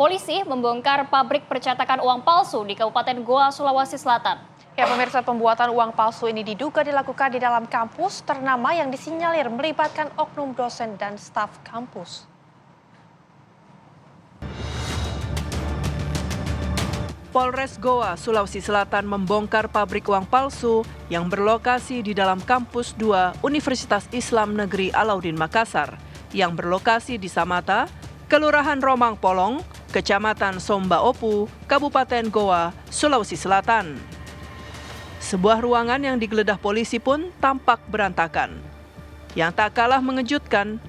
Polisi membongkar pabrik percetakan uang palsu di Kabupaten Goa, Sulawesi Selatan. Ya, pemirsa, pembuatan uang palsu ini diduga dilakukan di dalam kampus ternama yang disinyalir melibatkan oknum dosen dan staf kampus. Polres Goa, Sulawesi Selatan membongkar pabrik uang palsu yang berlokasi di dalam kampus 2 Universitas Islam Negeri Alauddin Makassar yang berlokasi di Samata, Kelurahan Romang Polong, Kecamatan Somba Opu, Kabupaten Goa, Sulawesi Selatan. Sebuah ruangan yang digeledah polisi pun tampak berantakan. Yang tak kalah mengejutkan,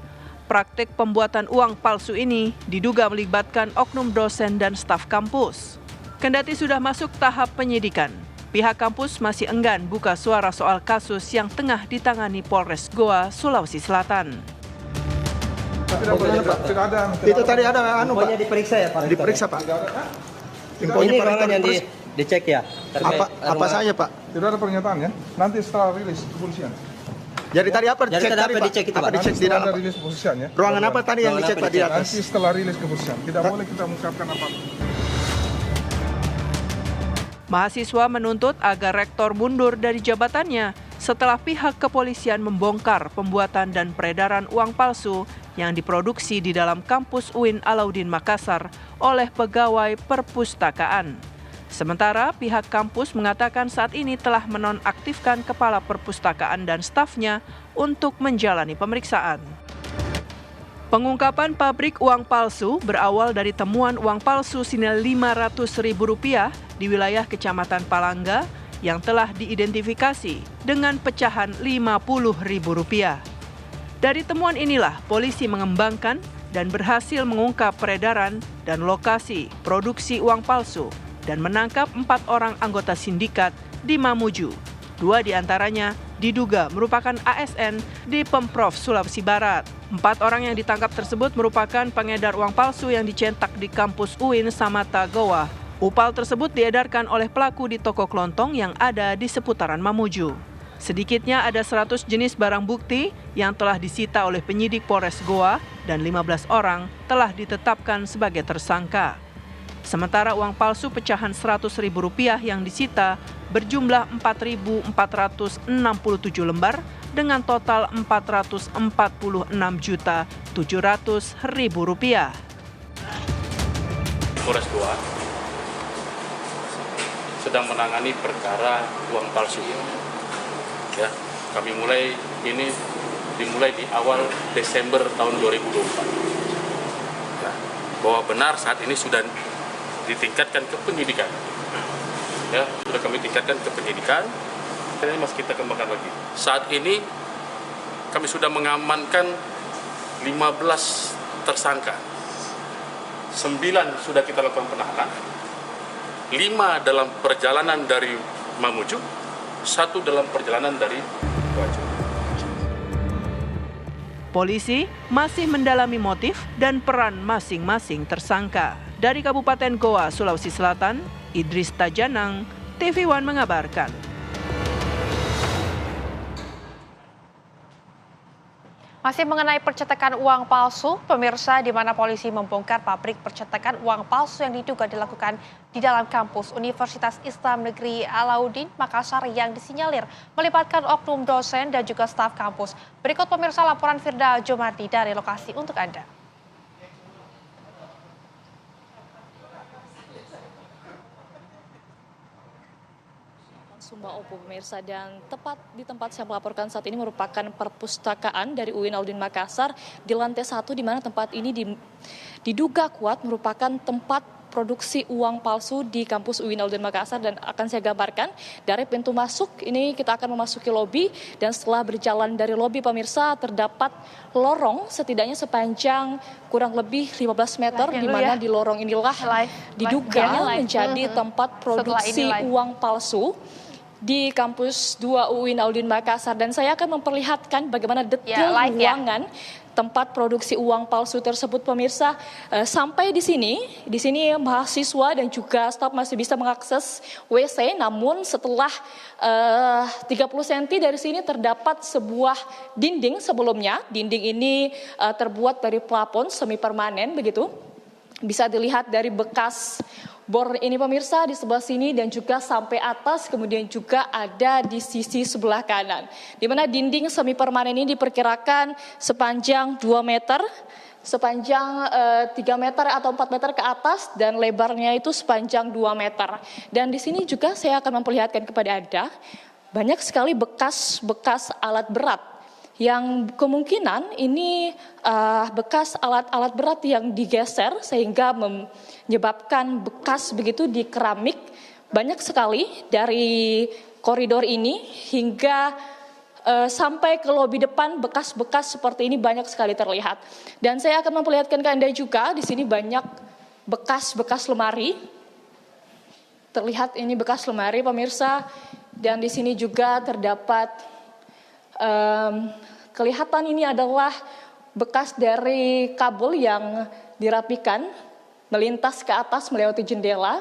praktik pembuatan uang palsu ini diduga melibatkan oknum dosen dan staf kampus. Kendati sudah masuk tahap penyidikan, pihak kampus masih enggan buka suara soal kasus yang tengah ditangani Polres Goa, Sulawesi Selatan. Tidak ada. Itu tadi ada Pokoknya diperiksa ya Pak. Diperiksa Pak. Ini ruangan yang dicek ya. Apa saja Pak? Tidak ada pernyataan ya. Nanti setelah rilis kepolisian. Jadi tadi apa Jadi dicek tadi tadi apa Pak? dicek itu, Apa Pak? dicek di Setelah dalam? ada rilis kepolisian ya. Ruangan apa tadi yang Ruangan dicek apa Pak di dicek? atas? Nanti setelah rilis kepolisian. Tidak boleh kita mengungkapkan apapun. Mahasiswa menuntut agar rektor mundur dari jabatannya setelah pihak kepolisian membongkar pembuatan dan peredaran uang palsu yang diproduksi di dalam kampus UIN Alauddin Makassar oleh pegawai perpustakaan. Sementara pihak kampus mengatakan saat ini telah menonaktifkan kepala perpustakaan dan stafnya untuk menjalani pemeriksaan. Pengungkapan pabrik uang palsu berawal dari temuan uang palsu senilai Rp500.000 di wilayah Kecamatan Palangga yang telah diidentifikasi dengan pecahan Rp50.000. Dari temuan inilah polisi mengembangkan dan berhasil mengungkap peredaran dan lokasi produksi uang palsu dan menangkap 4 orang anggota sindikat di Mamuju. 2 diantaranya diduga merupakan ASN di Pemprov Sulawesi Barat. 4 orang yang ditangkap tersebut merupakan pengedar uang palsu yang dicetak di kampus UIN Samata Goa. Upal tersebut diedarkan oleh pelaku di toko kelontong yang ada di seputaran Mamuju. Sedikitnya ada 100 jenis barang bukti yang telah disita oleh penyidik Polres Goa dan 15 orang telah ditetapkan sebagai tersangka. Sementara uang palsu pecahan Rp100.000 yang disita berjumlah 4.467 lembar dengan total Rp446.700.000. Polres Goa sedang menangani perkara uang palsu ini. Ya, kami dimulai di awal Desember tahun 2024. Ya, bahwa benar saat ini sudah ditingkatkan ke penyidikan. Ya, sudah kami tingkatkan ke penyidikan. Ini masih kita kembangkan lagi. Saat ini kami sudah mengamankan 15 tersangka. 9 sudah kita lakukan penahanan. 5 dalam perjalanan dari Mamuju, 1 dalam perjalanan dari Waju. Polisi masih mendalami motif dan peran masing-masing tersangka. Dari Kabupaten Goa, Sulawesi Selatan, Idris Tajanang, TV One mengabarkan. Masih mengenai percetakan uang palsu, pemirsa, di mana polisi membongkar pabrik percetakan uang palsu yang diduga dilakukan di dalam kampus Universitas Islam Negeri Alauddin Makassar yang disinyalir melibatkan oknum dosen dan juga staf kampus. Berikut pemirsa laporan Firda Jomardi dari lokasi untuk Anda. Somba Opu, pemirsa, dan tepat di tempat saya melaporkan saat ini merupakan perpustakaan dari UIN Alauddin Makassar di lantai 1, di mana tempat ini diduga kuat merupakan tempat produksi uang palsu di kampus UIN Alauddin Makassar, dan akan saya gambarkan dari pintu masuk ini kita akan memasuki lobi, dan setelah berjalan dari lobi, pemirsa, terdapat lorong setidaknya sepanjang kurang lebih 15 meter, di mana di lorong inilah diduga menjadi tempat produksi uang palsu di kampus 2 UIN Alauddin Makassar, dan saya akan memperlihatkan bagaimana detail ruangan tempat produksi uang palsu tersebut, pemirsa. Sampai di sini mahasiswa dan juga staf masih bisa mengakses WC, namun setelah 30 cm dari sini terdapat sebuah dinding sebelumnya. Dinding ini terbuat dari plafon semi permanen begitu. Bisa dilihat dari bekas bor ini pemirsa di sebelah sini dan juga sampai atas, kemudian juga ada di sisi sebelah kanan. Di mana dinding semi permanen ini diperkirakan sepanjang 2 meter, sepanjang 3 meter atau 4 meter ke atas, dan lebarnya itu sepanjang 2 meter. Dan di sini juga saya akan memperlihatkan kepada Anda banyak sekali bekas-bekas alat berat yang kemungkinan ini bekas alat-alat berat yang digeser sehingga menyebabkan bekas begitu di keramik. Banyak sekali dari koridor ini hingga sampai ke lobi depan, bekas-bekas seperti ini banyak sekali terlihat. Dan saya akan memperlihatkan ke Anda juga di sini banyak bekas-bekas lemari. Terlihat ini bekas lemari pemirsa, dan di sini juga terdapat kelihatan ini adalah bekas dari kabel yang dirapikan melintas ke atas melewati jendela.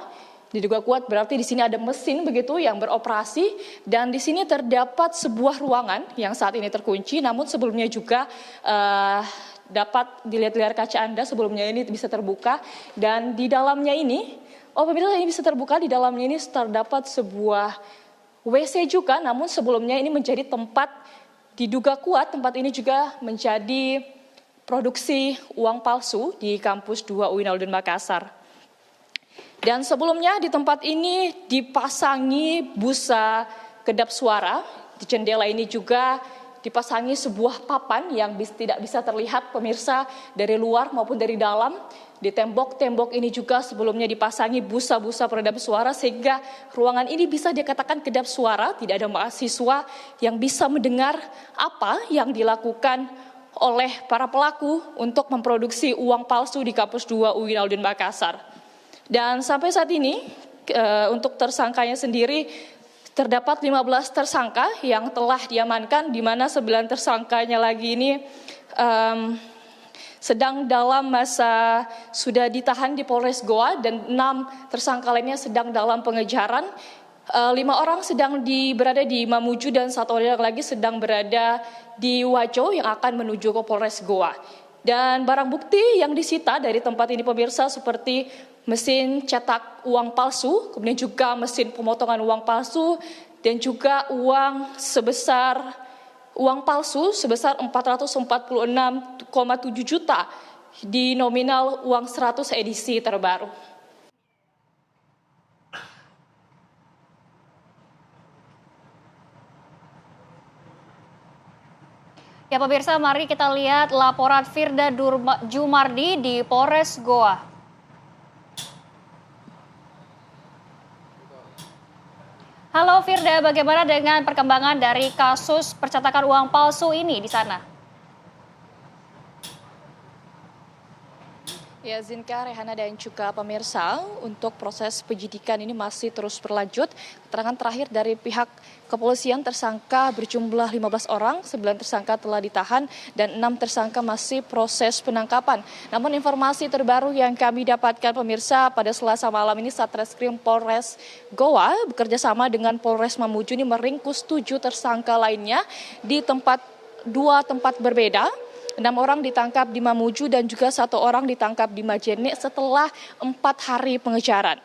Diduga kuat berarti di sini ada mesin begitu yang beroperasi, dan di sini terdapat sebuah ruangan yang saat ini terkunci, namun sebelumnya juga dapat dilihat dari kaca Anda sebelumnya ini bisa terbuka, dan di dalamnya ini, pemirsa, ini bisa terbuka, di dalamnya ini terdapat sebuah WC juga, namun sebelumnya ini menjadi tempat, diduga kuat tempat ini juga menjadi produksi uang palsu di kampus 2 UIN Alauddin Makassar. Dan sebelumnya di tempat ini dipasangi busa kedap suara. Di jendela ini juga dipasangi sebuah papan yang tidak bisa terlihat pemirsa dari luar maupun dari dalam. Di tembok-tembok ini juga sebelumnya dipasangi busa-busa peredam suara sehingga ruangan ini bisa dikatakan kedap suara. Tidak ada mahasiswa yang bisa mendengar apa yang dilakukan oleh para pelaku untuk memproduksi uang palsu di kampus 2 UIN Alauddin Makassar. Dan sampai saat ini untuk tersangkanya sendiri terdapat 15 tersangka yang telah diamankan, di mana 9 tersangkanya lagi ini sedang dalam masa sudah ditahan di Polres Goa, dan 6 tersangka lainnya sedang dalam pengejaran. 5 orang sedang berada di Mamuju dan 1 orang lagi sedang berada di Wajo yang akan menuju ke Polres Goa. Dan barang bukti yang disita dari tempat ini pemirsa seperti mesin cetak uang palsu, kemudian juga mesin pemotongan uang palsu, dan juga uang palsu sebesar 446,7 juta di nominal uang 100 edisi terbaru. Ya pemirsa, mari kita lihat laporan Firda Jumardi di Polres Goa. Halo Firda, bagaimana dengan perkembangan dari kasus percetakan uang palsu ini di sana? Ya, Zinka, Rehana, dan juga pemirsa, untuk proses penyidikan ini masih terus berlanjut. Keterangan terakhir dari pihak kepolisian, tersangka berjumlah 15 orang, 9 tersangka telah ditahan, dan 6 tersangka masih proses penangkapan. Namun informasi terbaru yang kami dapatkan pemirsa, pada Selasa malam ini Satreskrim Polres Goa bekerja sama dengan Polres Mamuju ini meringkus 7 tersangka lainnya di 2 tempat berbeda. 6 orang ditangkap di Mamuju dan juga 1 orang ditangkap di Majene setelah 4 hari pengejaran.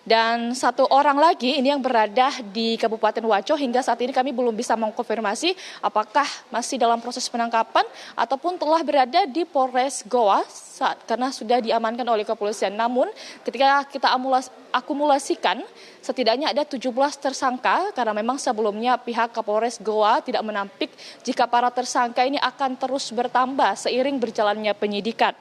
Dan 1 orang lagi ini yang berada di Kabupaten Wajo, hingga saat ini kami belum bisa mengkonfirmasi apakah masih dalam proses penangkapan ataupun telah berada di Polres Goa karena sudah diamankan oleh kepolisian. Namun ketika kita akumulasikan setidaknya ada 17 tersangka, karena memang sebelumnya pihak Kapolres Goa tidak menampik jika para tersangka ini akan terus bertambah seiring berjalannya penyidikan.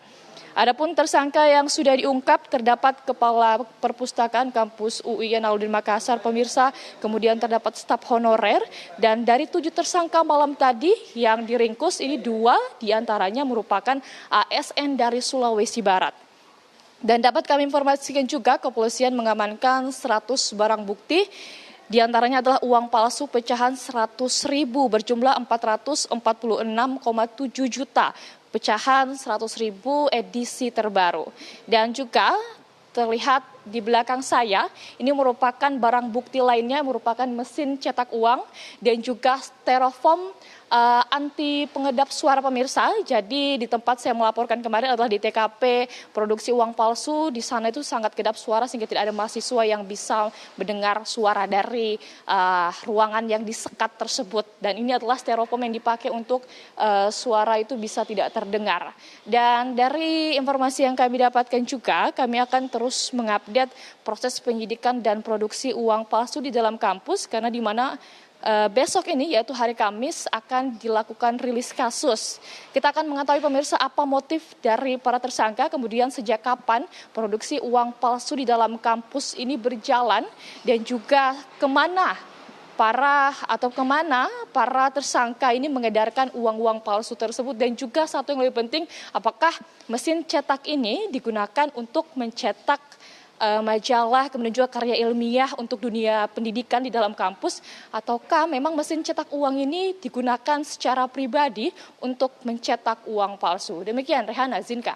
Adapun tersangka yang sudah diungkap terdapat Kepala Perpustakaan Kampus UIN Alauddin Makassar pemirsa, kemudian terdapat staf honorer, dan dari 7 tersangka malam tadi yang diringkus ini 2 diantaranya merupakan ASN dari Sulawesi Barat. Dan dapat kami informasikan juga kepolisian mengamankan 100 barang bukti, diantaranya adalah uang palsu pecahan 100.000 berjumlah 446,7 juta. Pecahan 100.000 edisi terbaru. Dan juga terlihat di belakang saya ini merupakan barang bukti lainnya, merupakan mesin cetak uang dan juga styrofoam anti pengedap suara pemirsa. Jadi di tempat saya melaporkan kemarin adalah di TKP produksi uang palsu. Di sana itu sangat kedap suara sehingga tidak ada mahasiswa yang bisa mendengar suara dari ruangan yang disekat tersebut. Dan ini adalah styrofoam yang dipakai untuk suara itu bisa tidak terdengar. Dan dari informasi yang kami dapatkan juga, kami akan terus mengupdate proses penyidikan dan produksi uang palsu di dalam kampus, karena di mana besok ini yaitu hari Kamis akan dilakukan rilis kasus. Kita akan mengetahui pemirsa apa motif dari para tersangka, kemudian sejak kapan produksi uang palsu di dalam kampus ini berjalan, dan juga kemana para tersangka ini mengedarkan uang-uang palsu tersebut. Dan juga satu yang lebih penting, apakah mesin cetak ini digunakan untuk mencetak majalah, kemudian juga karya ilmiah untuk dunia pendidikan di dalam kampus, ataukah memang mesin cetak uang ini digunakan secara pribadi untuk mencetak uang palsu. Demikian, Rehana, Zinka.